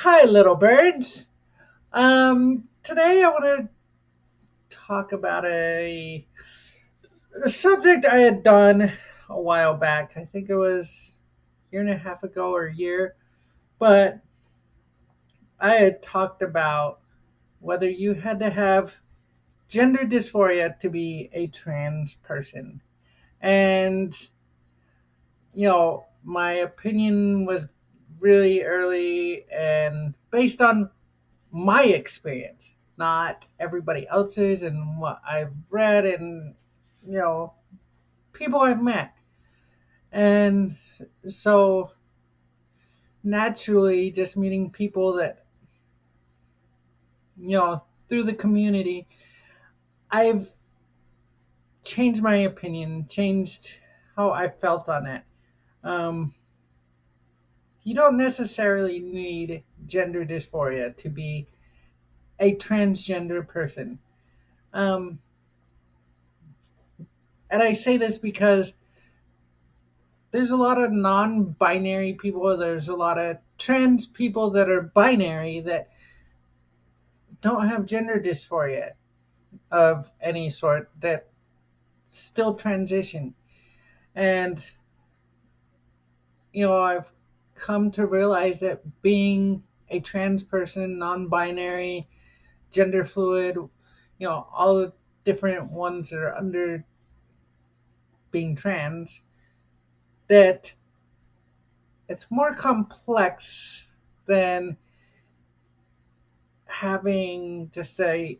Hi, little birds. Today I want to talk about a subject I had done a while back. I think it was a year and a half ago or a year, but I had talked about whether you had to have gender dysphoria to be a trans person. And, my opinion was really early and based on my experience, not everybody else's and what I've read and you know people I've met. And so naturally, just meeting people that through the community, I've changed my opinion, changed how I felt on it. Um, you don't necessarily need gender dysphoria to be a transgender person. Um, and I say this because there's a lot of non-binary people. There's a lot of trans people that are binary that don't have gender dysphoria of any sort that still transition. And I've come to realize that being a trans person, non-binary, gender fluid, all the different ones that are under being trans, that it's more complex than having just a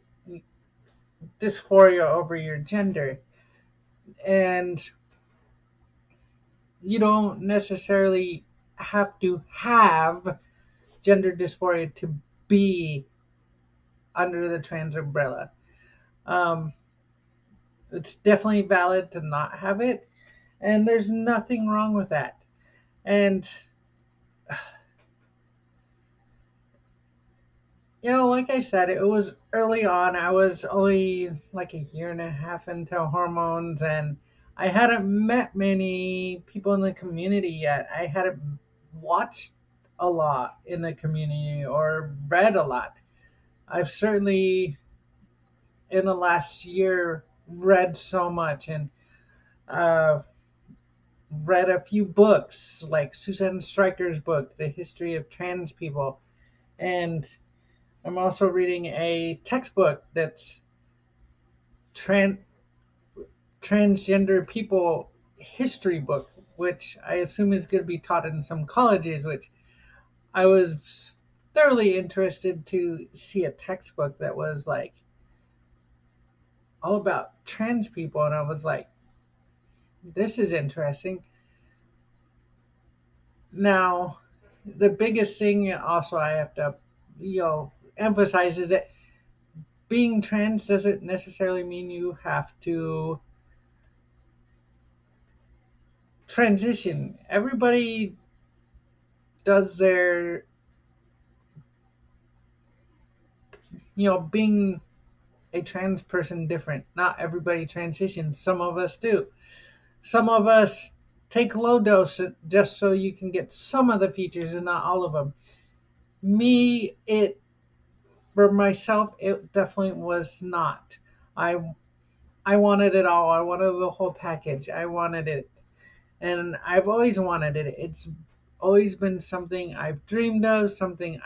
dysphoria over your gender. And you don't necessarily have to have gender dysphoria to be under the trans umbrella. Um, it's definitely valid to not have it, and there's nothing wrong with that. And, like I said, it was early on. I was only like a year and a half into hormones, and I hadn't met many people in the community yet. I hadn't watched a lot in the community or read a lot. I've certainly, in the last year, read so much and uh, read a few books, like Susan Stryker's book, The History of Trans People. And I'm also reading a textbook that's tran- transgender people history book, which I assume is going to be taught in some colleges, which I was thoroughly interested to see a textbook that was like all about trans people. And I was like, this is interesting. Now, the biggest thing also I have to, emphasize is that being trans doesn't necessarily mean you have to transition. Everybody does their, being a trans person different. Not everybody transitions. Some of us do. Some of us take low dose just so you can get some of the features and not all of them. Me, it for myself, it definitely was not. I I wanted it all. I wanted the whole package. I wanted it, and I've always wanted it. It's always been something I've dreamed of. Something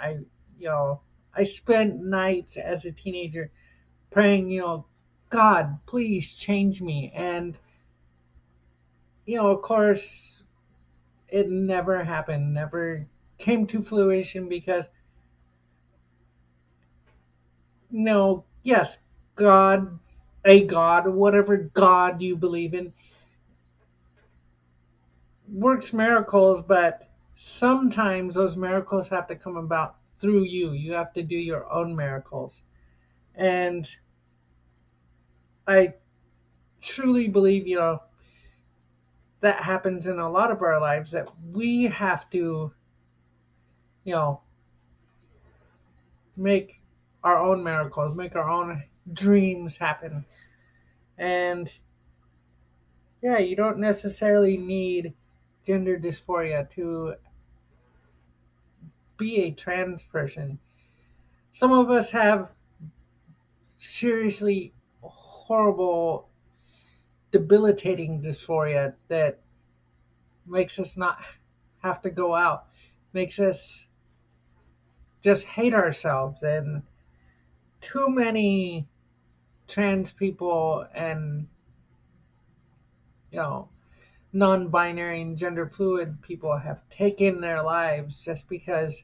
you know, I spent nights as a teenager praying, God, please change me. And of course, it never happened. Never came to fruition because yes, God, a God, whatever God you believe in, works miracles, but sometimes those miracles have to come about through you. You have to do your own miracles. And I truly believe, that happens in a lot of our lives that we have to, you know, make our own miracles, make our own dreams happen. And yeah, you don't necessarily need gender dysphoria to be a trans person. Some of us have seriously horrible, debilitating dysphoria that makes us not have to go out, makes us just hate ourselves. And too many trans people and, you know, non binary and gender fluid people have taken their lives just because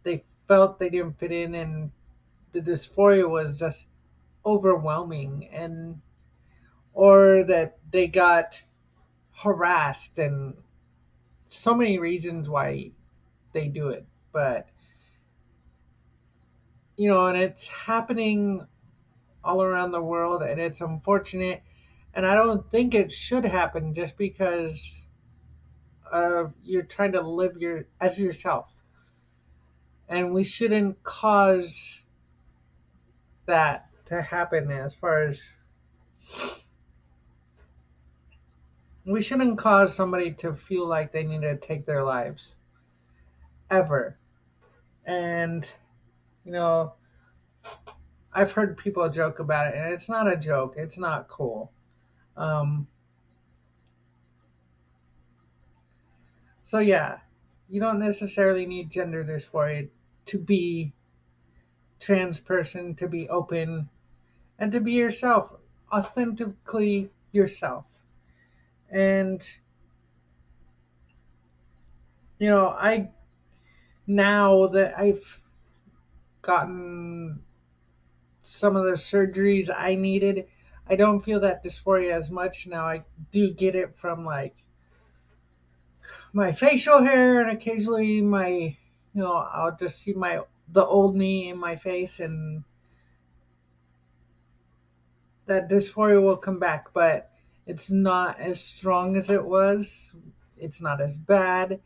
they felt they didn't fit in, and the dysphoria was just overwhelming, and or that they got harassed, and so many reasons why they do it. But, and it's happening all around the world, and it's unfortunate, and I don't think it should happen just because of you're trying to live your as yourself, and we shouldn't cause that to happen. As far as we shouldn't cause somebody to feel like they need to take their lives ever. And, you know I've heard people joke about it, and it's not a joke, it's not cool. um, so yeah, you don't necessarily need gender dysphoria to be trans person, to be open, and to be yourself, authentically yourself. And, I now that I've gotten some of the surgeries I needed, I don't feel that dysphoria as much now. I do get it from, like, my facial hair, and occasionally I'll just see the old me in my face, and that dysphoria will come back, but it's not as strong as it was. It's not as bad.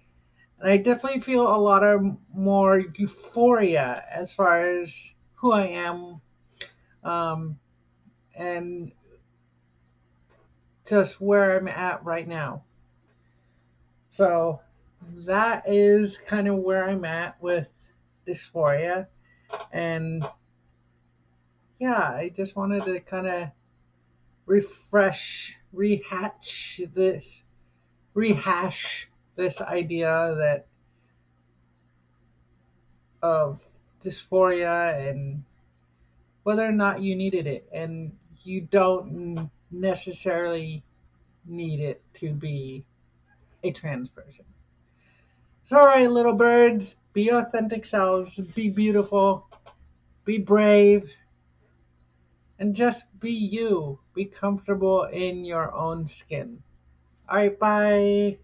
And I definitely feel a lot of more euphoria as far as who I am, um, and just where I'm at right now. So that is kind of where I'm at with dysphoria. And yeah, I just wanted to kind of rehash this idea that of dysphoria, and whether or not you needed it. And you don't necessarily need it to be a trans person. So, all right, little birds, be authentic selves, be beautiful, be brave, and just be you. Be comfortable in your own skin. All right, bye.